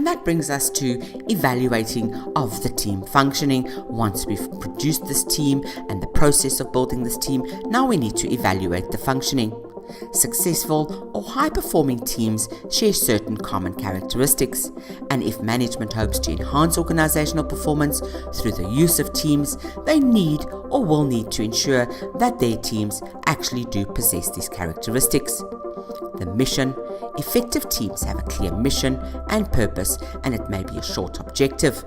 And that brings us to evaluating of the team functioning. Once we've produced this team and the process of building this team, now we need to evaluate the functioning. Successful or high-performing teams share certain common characteristics, and if management hopes to enhance organizational performance through the use of teams, they need or will need to ensure that their teams actually do possess these characteristics. The mission. Effective teams have a clear mission and purpose, and it may be a short objective.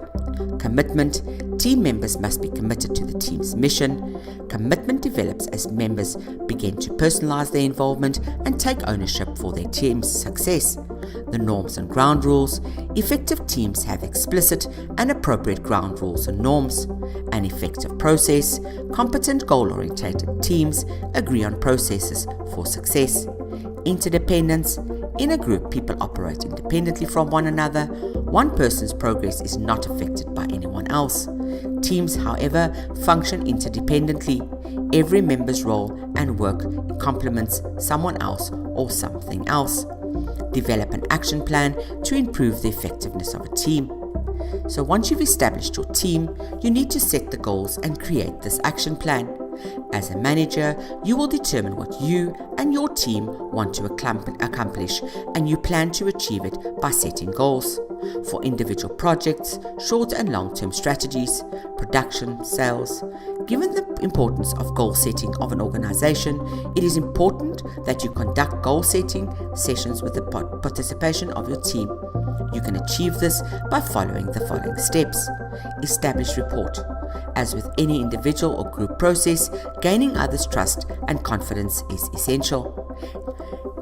Commitment. Team members must be committed to the team's mission. Commitment develops as members begin to personalize their involvement and take ownership for their team's success. The norms and ground rules. Effective teams have explicit and appropriate ground rules and norms. An effective process. Competent goal-oriented teams agree on processes for success. Interdependence. In a group, people operate independently from one another. One person's progress is not affected by anyone else. Teams, however, function interdependently. Every member's role and work complements someone else or something else. Develop an action plan to improve the effectiveness of a team. So once you've established your team, you need to set the goals and create this action plan. As a manager, you will determine what you and your team want to accomplish, and you plan to achieve it by setting goals. For individual projects, short and long-term strategies, production, sales. Given the importance of goal setting of an organization, it is important that you conduct goal setting sessions with the participation of your team. You can achieve this by following the following steps. Establish rapport. As with any individual or group process, gaining others' trust and confidence is essential.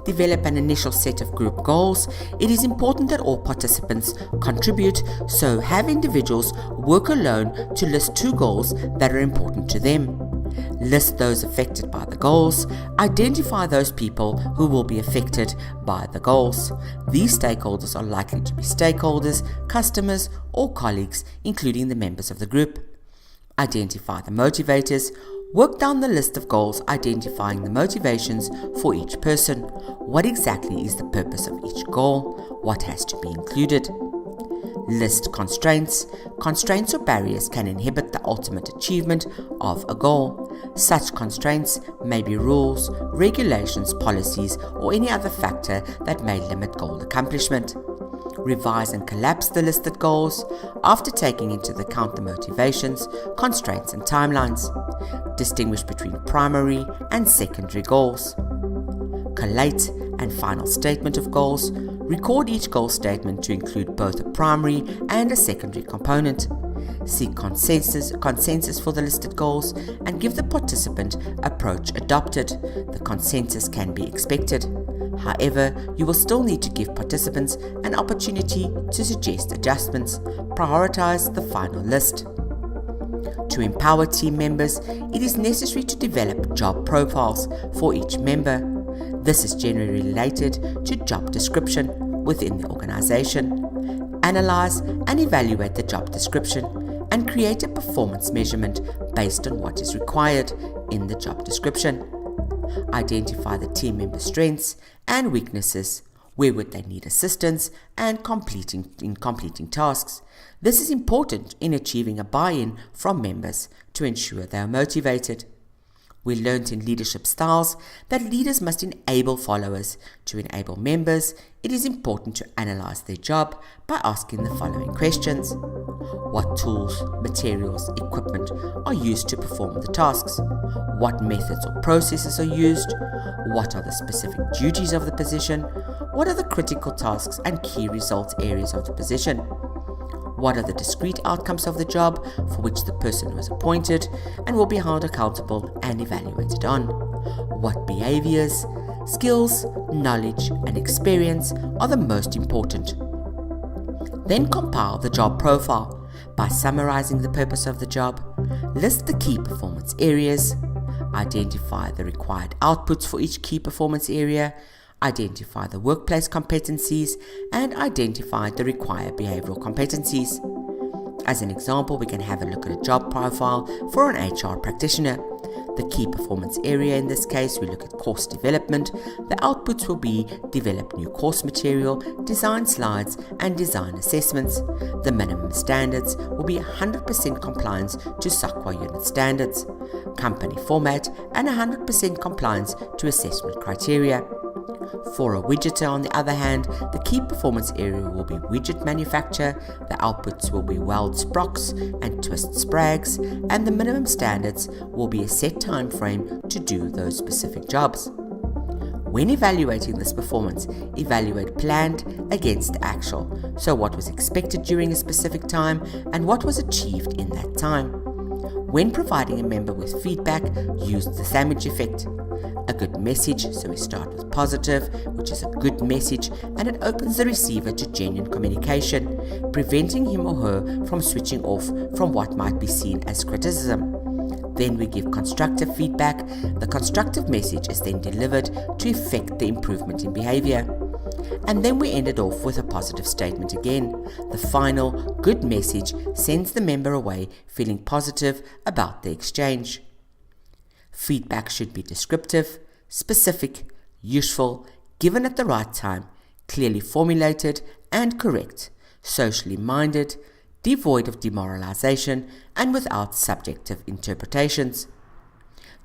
Develop an initial set of group goals. It is important that all participants contribute, so have individuals work alone to list 2 goals that are important to them. List those affected by the goals. Identify those people who will be affected by the goals. These stakeholders are likely to be stakeholders, customers, or colleagues, including the members of the group. Identify the motivators. Work down the list of goals, identifying the motivations for each person. What exactly is the purpose of each goal? What has to be included? List constraints. Constraints or barriers can inhibit the ultimate achievement of a goal. Such constraints may be rules, regulations, policies, or any other factor that may limit goal accomplishment. Revise and collapse the listed goals after taking into account the motivations, constraints, and timelines. Distinguish between primary and secondary goals. Collate and final statement of goals. Record each goal statement to include both a primary and a secondary component. Seek consensus for the listed goals and give the participant approach adopted. The consensus can be expected. However, you will still need to give participants an opportunity to suggest adjustments. Prioritize the final list. To empower team members, it is necessary to develop job profiles for each member. This is generally related to job description within the organization. Analyze and evaluate the job description and create a performance measurement based on what is required in the job description. Identify the team member strengths and weaknesses. Where would they need assistance and completing tasks? This is important in achieving a buy-in from members to ensure they are motivated. We learnt in leadership styles that leaders must enable followers. To enable members, it is important to analyze their job by asking the following questions. What tools, materials, equipment are used to perform the tasks? What methods or processes are used? What are the specific duties of the position? What are the critical tasks and key results areas of the position? What are the discrete outcomes of the job for which the person was appointed and will be held accountable and evaluated on? What behaviors, skills, knowledge, and experience are the most important? Then compile the job profile by summarizing the purpose of the job, list the key performance areas, identify the required outputs for each key performance area, identify the workplace competencies, and identify the required behavioral competencies. As an example, we can have a look at a job profile for an HR practitioner. The key performance area in this case, we look at course development. The outputs will be develop new course material, design slides, and design assessments. The minimum standards will be 100% compliance to SOCWA unit standards, company format, and 100% compliance to assessment criteria. For a widgeter, on the other hand, the key performance area will be widget manufacture, the outputs will be weld sprockets and twist sprags, and the minimum standards will be a set time frame to do those specific jobs. When evaluating this performance, evaluate planned against actual, so what was expected during a specific time and what was achieved in that time. When providing a member with feedback, use the sandwich effect. A good message, so we start with positive, which is a good message, and it opens the receiver to genuine communication, preventing him or her from switching off from what might be seen as criticism. Then we give constructive feedback. The constructive message is then delivered to effect the improvement in behavior. And then we end it off with a positive statement again. The final good message sends the member away feeling positive about the exchange. Feedback should be descriptive, specific, useful, given at the right time, clearly formulated and correct, socially minded, devoid of demoralization, and without subjective interpretations.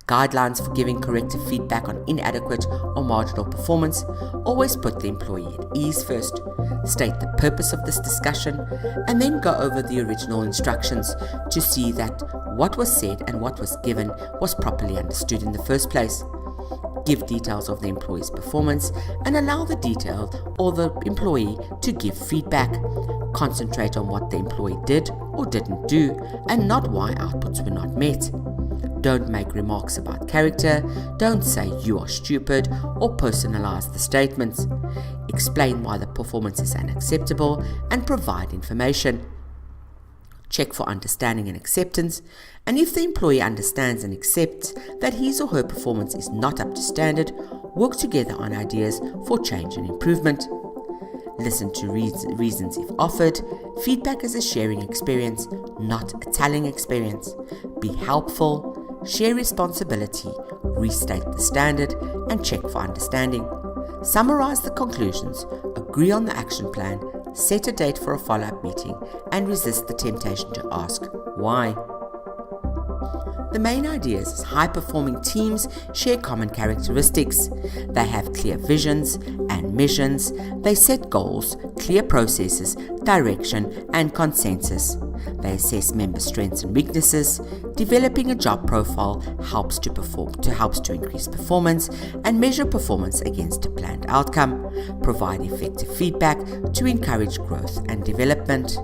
Guidelines for giving corrective feedback on inadequate or marginal performance: always put the employee at ease first, state the purpose of this discussion, and then go over the original instructions to see that what was said and what was given was properly understood in the first place. Give details of the employee's performance and allow the detail or the employee to give feedback. Concentrate on what the employee did or didn't do and not why outputs were not met. Don't make remarks about character, don't say you are stupid, or personalize the statements. Explain why the performance is unacceptable and provide information. Check for understanding and acceptance, and if the employee understands and accepts that his or her performance is not up to standard, work together on ideas for change and improvement. Listen to reasons if offered. Feedback is a sharing experience, not a telling experience. Be helpful. Share responsibility, restate the standard, and check for understanding. Summarize the conclusions, agree on the action plan, set a date for a follow-up meeting, and resist the temptation to ask why. The main ideas is high-performing teams share common characteristics. They have clear visions and missions. They set goals, clear processes, direction, and consensus. They assess member strengths and weaknesses. Developing a job profile helps to increase performance and measure performance against a planned outcome. Provide effective feedback to encourage growth and development.